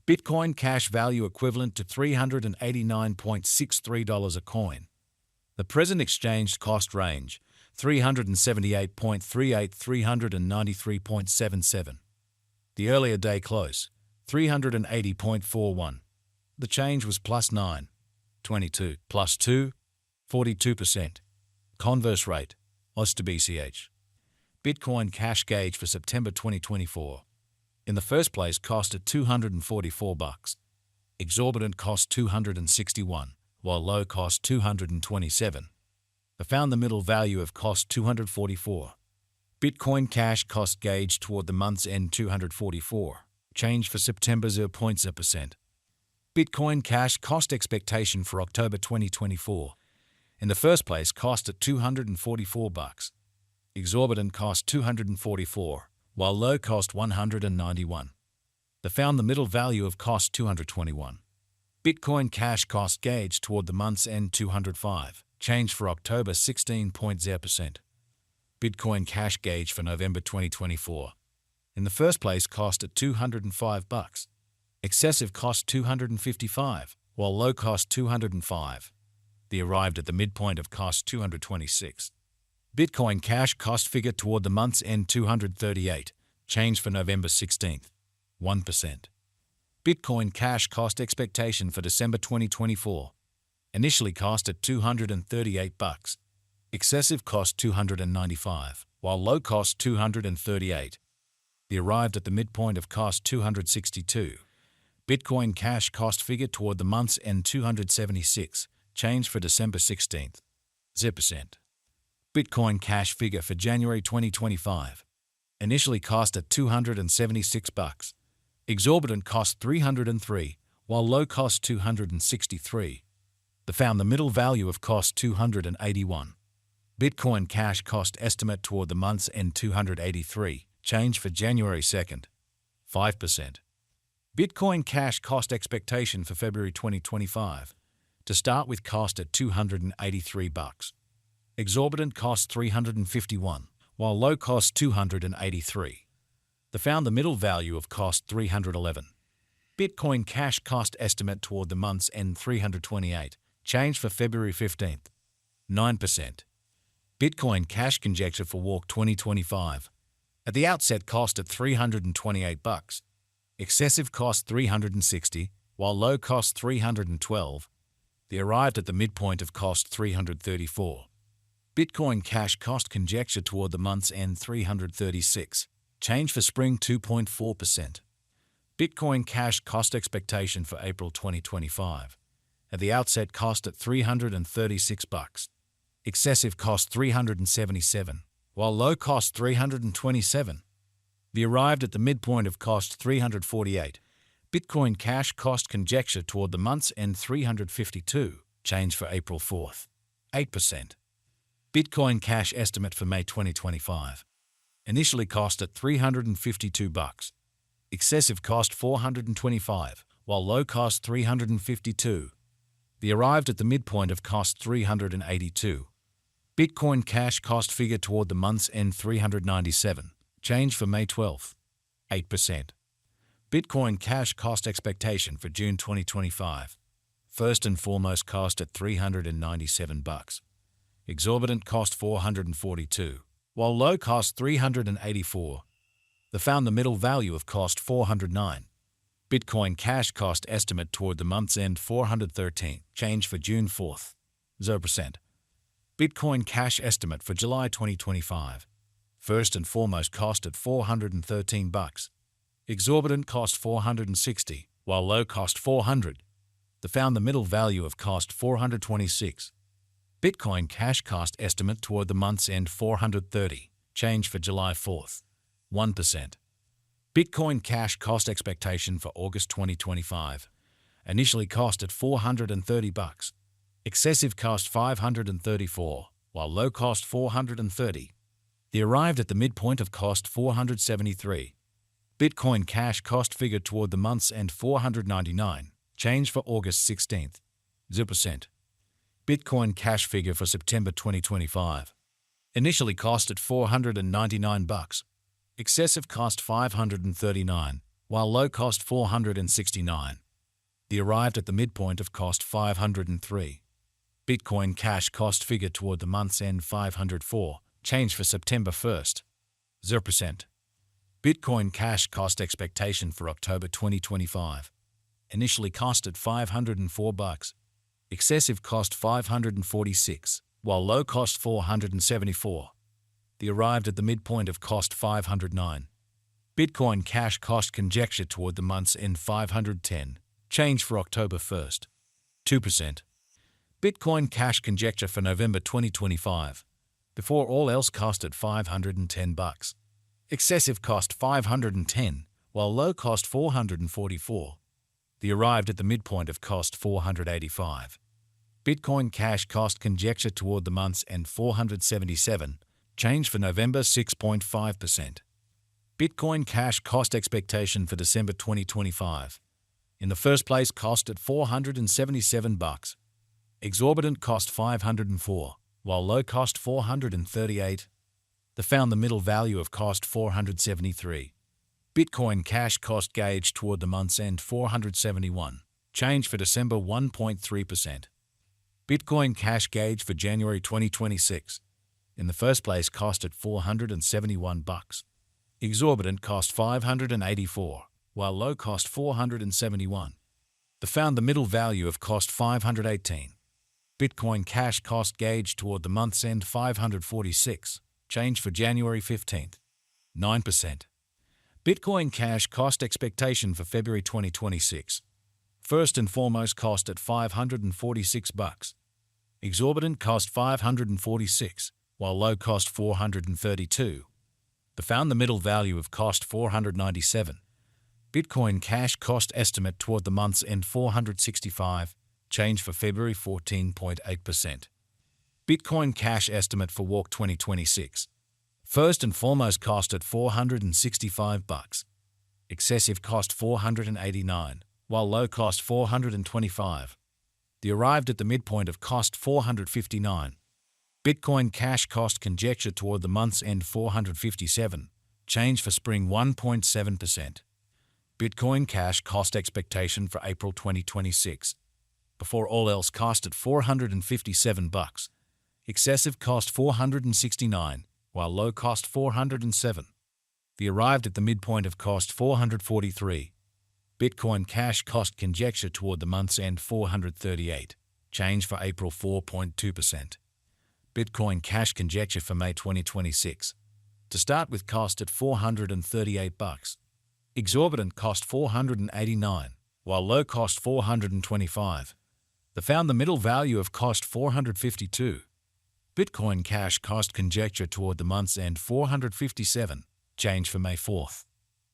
Bitcoin cash value equivalent to $389.63 a coin. The present exchange cost range, 378.38 393.77. The earlier day close, 380.41. The change was plus 9, 22, plus 2, 42%. Converse rate, Oz to BCH. Bitcoin cash gauge for September 2024. In the first place, cost at $244. Exorbitant cost $261, while low cost $227. I found the middle value of cost $244. Bitcoin cash cost gauge toward the month's end $244. Change for September 0.0%. Bitcoin cash cost expectation for October 2024. In the first place, cost at $244. Exorbitant cost $244, while low cost $191. They found the middle value of cost $221. Bitcoin cash cost gauge toward the month's end $205. Change for October 16.0%. Bitcoin cash gauge for November 2024. In the first place, cost at $205. Excessive cost $255, while low cost $205. They arrived at the midpoint of cost $226. Bitcoin cash cost figure toward the month's end $238. Change for November 16th, 1%. Bitcoin cash cost expectation for December 2024. Initially cost at $238. Excessive cost $295, while low cost $238. They arrived at the midpoint of cost $262. Bitcoin cash cost figure toward the month's end $276. Change for December 16th, 0%. Bitcoin cash figure for January 2025. Initially cost at $276. Exorbitant cost $303, while low cost $263. They found the middle value of cost $281. Bitcoin cash cost estimate toward the month's end $283. Change for January 2nd, 5%. Bitcoin cash cost expectation for February 2025. To start with, cost at $283. Exorbitant cost $351, while low cost $283. They found the middle value of cost $311. Bitcoin cash cost estimate toward the month's end $328. Change for February 15th, 9%. Bitcoin cash conjecture for Walk 2025. At the outset, cost at $328. Excessive cost $360, while low cost $312. They arrived at the midpoint of cost $334. Bitcoin cash cost conjecture toward the month's end $336. Change for spring 2.4%. Bitcoin cash cost expectation for April 2025. At the outset, cost at $336. Excessive cost $377, while low cost $327. They arrived at the midpoint of cost $348. Bitcoin cash cost conjecture toward the month's end $352. Change for April 4th, 8%. Bitcoin cash estimate for May 2025. Initially cost at $352. Excessive cost $425, while low cost $352. They arrived at the midpoint of cost $382. Bitcoin cash cost figure toward the month's end $397. Change for May 12th, 8%. Bitcoin cash cost expectation for June 2025. First and foremost, cost at $397. Exorbitant cost $442, while low cost $384. They found the middle value of cost $409. Bitcoin cash cost estimate toward the month's end $413. Change for June 4th, 0%. Bitcoin cash estimate for July 2025. First and foremost, cost at $413. Exorbitant cost $460, while low cost $400. They found the middle value of cost $426. Bitcoin cash cost estimate toward the month's end $430. Change for July 4th, 1%. Bitcoin cash cost expectation for August 2025. Initially cost at $430. Excessive cost $534, while low cost $430. They arrived at the midpoint of cost $473. Bitcoin cash cost figure toward the month's end $499. Change for August 16th, 0%. Bitcoin cash figure for September 2025. Initially cost at $499. Excessive cost $539, while low cost 469. The arrived at the midpoint of cost 503. Bitcoin Cash cost figure toward the month's end 504. Change for September 1st. 0%. Bitcoin Cash cost expectation for October 2025. Initially cost at $504. Excessive cost 546, while low cost 474. The arrived at the midpoint of cost 509. Bitcoin Cash cost conjecture toward the month's end 510. Change for October 1st. 2%. Bitcoin Cash conjecture for November 2025. Before all else cost at $510. Excessive cost 510, while low cost 444. The arrived at the midpoint of cost 485. Bitcoin Cash cost conjecture toward the month's end 477. Change for November 6.5%. Bitcoin Cash cost expectation for December 2025. In the first place cost at $477. Exorbitant cost 504, while low cost 438. The found the middle value of cost 473. Bitcoin Cash cost gauge toward the month's end 471. Change for December 1.3%. Bitcoin Cash gauge for January 2026. In the first place cost at $471. Exorbitant cost 584, while low cost 471. The found the middle value of cost 518. Bitcoin Cash cost gauge toward the month's end 546. Change for January 15th. 9%. Bitcoin Cash cost expectation for February 2026. First and foremost cost at $546. Exorbitant cost 546, while low cost 432. The found the middle value of cost 497. Bitcoin Cash cost estimate toward the month's end 465. Change for February 14.8%. Bitcoin Cash estimate for Walk 2026. First and foremost cost at $465. Excessive cost 489, while low cost 425. The arrived at the midpoint of cost 459. Bitcoin Cash cost conjecture toward the month's end 457. Change for spring 1.7%. Bitcoin Cash cost expectation for April 2026. Before all else cost at $457. Excessive cost 469, while low cost 407. The arrived at the midpoint of cost 443. Bitcoin Cash cost conjecture toward the month's end 438. Change for April 4.2%. Bitcoin Cash conjecture for May 2026. To start with cost at $438. Exorbitant cost 489, while low cost 425. The found the middle value of cost 452. Bitcoin Cash cost conjecture toward the month's end 457. Change for May 4th.